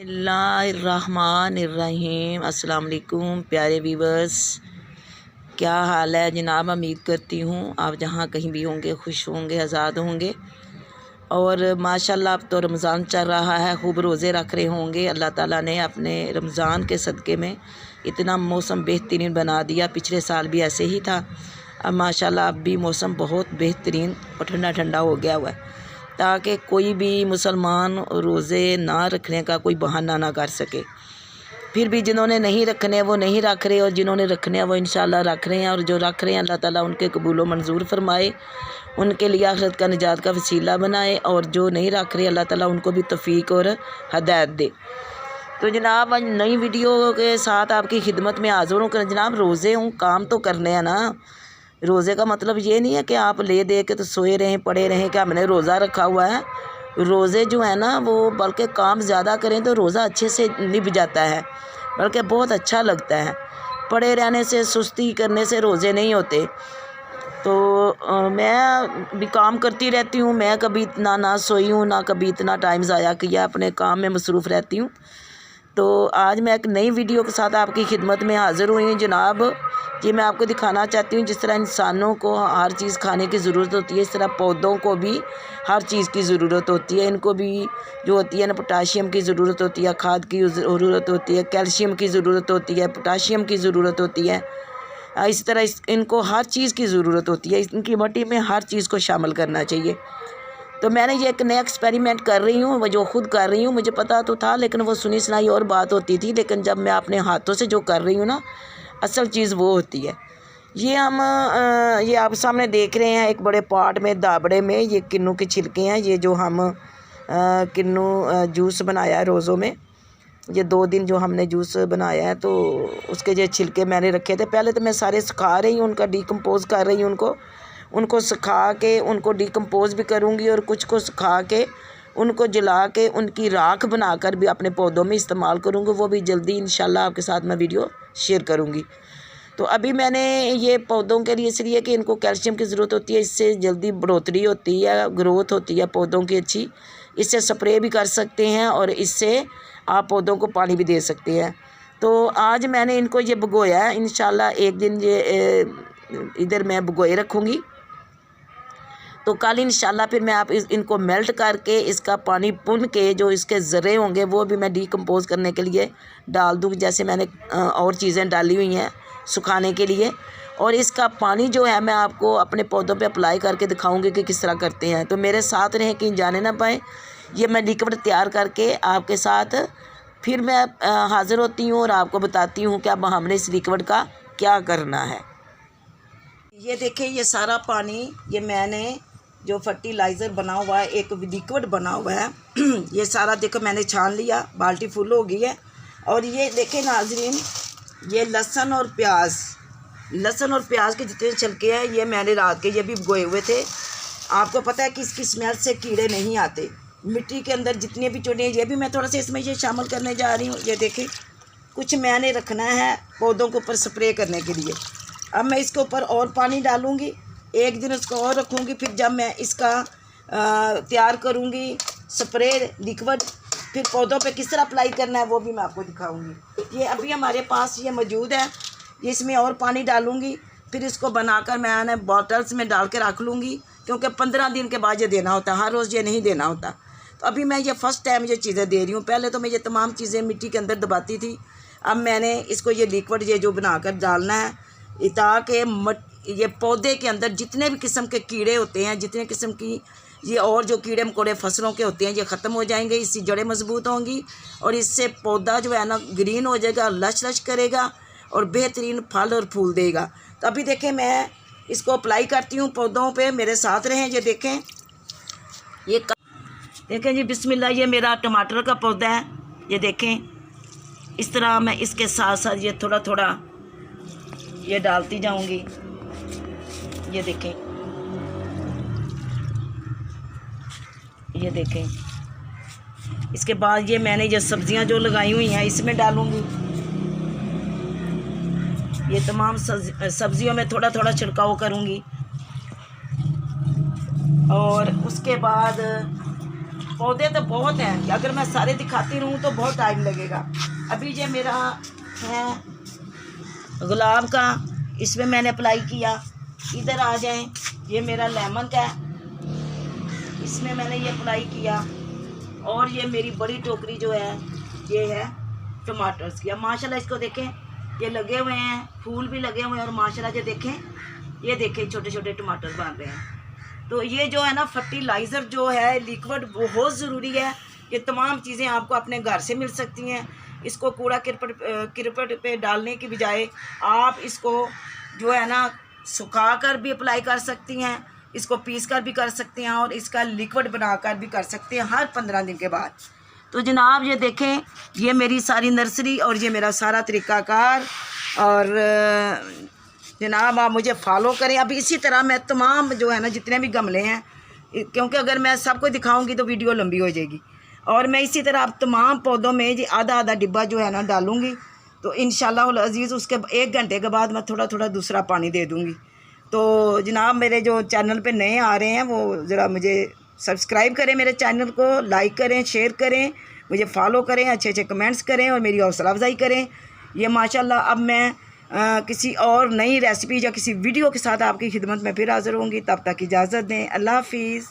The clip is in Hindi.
बिस्मिल्लाहिर्रहमानिर्रहीम। अस्सलाम वालेकुम प्यारे व्यूवर्स, क्या हाल है जनाब। उम्मीद करती हूँ आप जहाँ कहीं भी होंगे खुश होंगे, आज़ाद होंगे। और माशाल्लाह अब तो रमज़ान चल रहा है, खूब रोज़े रख रहे होंगे। अल्लाह ताला ने अपने रमज़ान के सदक़े में इतना मौसम बेहतरीन बना दिया। पिछले साल भी ऐसे ही था, अब माशाल्लाह अब भी मौसम बहुत बेहतरीन और ठंडा ठंडा हो गया हुआ है, ताकि कोई भी मुसलमान रोज़े ना रखने का कोई बहाना ना कर सके। फिर भी जिन्होंने नहीं रखने वो नहीं रख रहे, और जिन्होंने रखने हैं वो इंशाल्लाह रख रहे हैं। और जो रख रहे हैं अल्लाह ताला उनके कबूल व मंजूर फरमाए, उनके लिए आखिरत का निजात का वसीला बनाए। और जो नहीं रख रहे अल्लाह ताला उनको भी तौफीक और हदायत दे। तो जनाब आज नई वीडियो के साथ आपकी खिदमत में हाज़िर हूँ। जनाब रोज़े हूँ, काम तो करने हैं ना। रोज़े का मतलब ये नहीं है कि आप ले दे के तो सोए रहें पड़े रहें कि हमने रोज़ा रखा हुआ है। रोज़े जो है ना वो बल्कि काम ज़्यादा करें तो रोज़ा अच्छे से निभ जाता है, बल्कि बहुत अच्छा लगता है। पड़े रहने से, सुस्ती करने से रोज़े नहीं होते। तो मैं भी काम करती रहती हूँ, मैं कभी इतना ना सोई हूँ ना कभी इतना टाइम ज़ाया किया, अपने काम में मसरूफ़ रहती हूँ। तो आज मैं एक नई वीडियो के साथ आपकी खिदमत में हाज़िर हुई हूँ जनाब। ये मैं आपको दिखाना चाहती हूँ जिस तरह इंसानों को हर चीज़ खाने की ज़रूरत होती है, इस तरह पौधों को भी हर चीज़ की ज़रूरत होती है। इनको भी जो होती है ना, पोटाशियम की ज़रूरत होती है, खाद की ज़रूरत होती है, कैल्शियम की ज़रूरत होती है, पोटाशियम की ज़रूरत होती है। इस तरह इनको हर चीज़ की ज़रूरत होती है। इनकी मट्टी में हर चीज़ को शामिल करना चाहिए। तो मैंने ये एक नया एक्सपेरिमेंट कर रही हूँ, वो जो ख़ुद कर रही हूँ। मुझे पता तो था लेकिन वो सुनी सुनाई और बात होती थी, लेकिन जब मैं अपने हाथों से जो कर रही हूँ ना, असल चीज़ वो होती है। ये हम ये आप सामने देख रहे हैं एक बड़े पॉट में, दाबड़े में ये किन्नू के छिलके हैं। ये जो हम किन्नू जूस बनाया है रोज़ों में, ये 2 दिन जो हमने जूस बनाया है, तो उसके जो छिलके मैंने रखे थे। पहले तो मैं सारे सुखा रही हूँ, उनका डिकम्पोज़ कर रही हूँ। उनको सुखा के उनको डिकम्पोज़ भी करूँगी, और कुछ को सुखा के उनको जला के उनकी राख बनाकर भी अपने पौधों में इस्तेमाल करूँगी। वो भी जल्दी इंशाल्लाह आपके साथ मैं वीडियो शेयर करूँगी। तो अभी मैंने ये पौधों के लिए इसलिए कि इनको कैल्शियम की ज़रूरत होती है, इससे जल्दी बढ़ोतरी होती है, ग्रोथ होती है पौधों की अच्छी। इससे स्प्रे भी कर सकते हैं और इससे आप पौधों को पानी भी दे सकते हैं। तो आज मैंने इनको ये भिगोया है, इंशाल्लाह एक दिन ये इधर मैं भिगोए रखूँगी। तो कल इंशाल्लाह फिर मैं इनको मेल्ट करके इसका पानी पुन के जो इसके ज़र्रे होंगे वो भी मैं डिकम्पोज़ करने के लिए डाल दूँ, जैसे मैंने और चीज़ें डाली हुई हैं सुखाने के लिए। और इसका पानी जो है मैं आपको अपने पौधों पे अप्लाई करके दिखाऊंगी कि किस तरह करते हैं। तो मेरे साथ रहें, कहीं जाने ना पाए। ये मैं लिक्विड तैयार करके आपके साथ फिर मैं हाज़िर होती हूँ और आपको बताती हूँ कि अब हमने इस लिक्विड का क्या करना है। ये देखें, ये सारा पानी ये मैंने जो फर्टिलाइज़र बना हुआ है, एक लिक्विड बना हुआ है, ये सारा देखो मैंने छान लिया, बाल्टी फुल हो गई है। और ये देखें नाज़रीन, ये लहसुन और प्याज के जितने छिलके हैं ये मैंने रात के ये भी भिगोए हुए थे। आपको पता है कि इसकी स्मेल से कीड़े नहीं आते। मिट्टी के अंदर जितने भी चोटे हैं ये भी मैं थोड़ा सा इसमें ये शामिल करने जा रही हूँ। ये देखें, कुछ मैंने रखना है पौधों के ऊपर स्प्रे करने के लिए। अब मैं इसके ऊपर और पानी डालूँगी, एक दिन उसको और रखूँगी। फिर जब मैं इसका तैयार करूँगी स्प्रे लिक्विड, फिर पौधों पे किस तरह अप्लाई करना है वो भी मैं आपको दिखाऊंगी। ये अभी हमारे पास ये मौजूद है, ये इसमें और पानी डालूँगी। फिर इसको बनाकर मैंने बॉटल्स में डाल के रख लूँगी, क्योंकि 15 दिन के बाद ये देना होता है, हर रोज़ ये नहीं देना होता। तो अभी मैं ये फ़र्स्ट टाइम ये चीज़ें दे रही हूँ। पहले तो मैं ये तमाम चीज़ें मिट्टी के अंदर दबाती थी, अब मैंने इसको ये लिक्विड ये जो बनाकर डालना है, ताकि ये पौधे के अंदर जितने भी किस्म के कीड़े होते हैं, जितने किस्म की ये और जो कीड़े मकोड़े फसलों के होते हैं, ये ख़त्म हो जाएंगे। इसकी जड़ें मजबूत होंगी और इससे पौधा जो है ना ग्रीन हो जाएगा, लश लश करेगा और बेहतरीन फल और फूल देगा। तो अभी देखें मैं इसको अप्लाई करती हूँ पौधों पे, मेरे साथ रहें। ये देखें, ये देखें जी, बिस्मिल्लाह, ये मेरा टमाटर का पौधा है। ये देखें, इस तरह मैं इसके साथ साथ ये थोड़ा थोड़ा ये डालती जाऊँगी। ये देखें, ये देखें। इसके बाद ये मैंने ये सब्जियां जो लगाई हुई हैं इसमें डालूंगी। ये तमाम सब्जियों में थोड़ा थोड़ा छिड़काव करूंगी। और उसके बाद पौधे तो बहुत हैं, अगर मैं सारे दिखाती रहूँ तो बहुत टाइम लगेगा। अभी ये मेरा है गुलाब का, इसमें मैंने अप्लाई किया। इधर आ जाएं, ये मेरा लेमन का है, इसमें मैंने ये अप्लाई किया। और ये मेरी बड़ी टोकरी जो है ये है टमाटर्स की। अब माशाल्लाह इसको देखें, ये लगे हुए हैं, फूल भी लगे हुए हैं, और माशाल्लाह ये देखें छोटे छोटे टमाटर बन रहे हैं। तो ये जो है ना फर्टिलाइज़र जो है लिक्विड बहुत ज़रूरी है। ये तमाम चीज़ें आपको अपने घर से मिल सकती हैं। इसको कूड़ा किरपट पे डालने की बजाय आप इसको जो है ना सुखा कर भी अप्लाई कर सकती हैं, इसको पीस कर भी कर सकते हैं, और इसका लिक्विड बनाकर भी कर सकते हैं हर 15 दिन के बाद। तो जनाब ये देखें, ये मेरी सारी नर्सरी और ये मेरा सारा तरीक़ाकार। और जनाब आप मुझे फॉलो करें। अब इसी तरह मैं तमाम जो है ना जितने भी गमले हैं, क्योंकि अगर मैं सबको दिखाऊंगी तो वीडियो लंबी हो जाएगी, और मैं इसी तरह अब तमाम पौधों में ये आधा आधा डिब्बा जो है ना डालूंगी। तो इंशाल्लाह अज़ीज़ उसके 1 घंटे के बाद मैं थोड़ा थोड़ा दूसरा पानी दे दूँगी। तो जनाब मेरे जो चैनल पे नए आ रहे हैं वो ज़रा मुझे सब्सक्राइब करें, मेरे चैनल को लाइक करें, शेयर करें, मुझे फॉलो करें, अच्छे अच्छे कमेंट्स करें और मेरी हौसला अफजाई करें। ये माशाल्लाह अब मैं किसी और नई रेसिपी या किसी वीडियो के साथ आपकी खिदमत में फिर हाज़िर होंगी। तब तक इजाज़त दें। अल्लाह हाफिज़।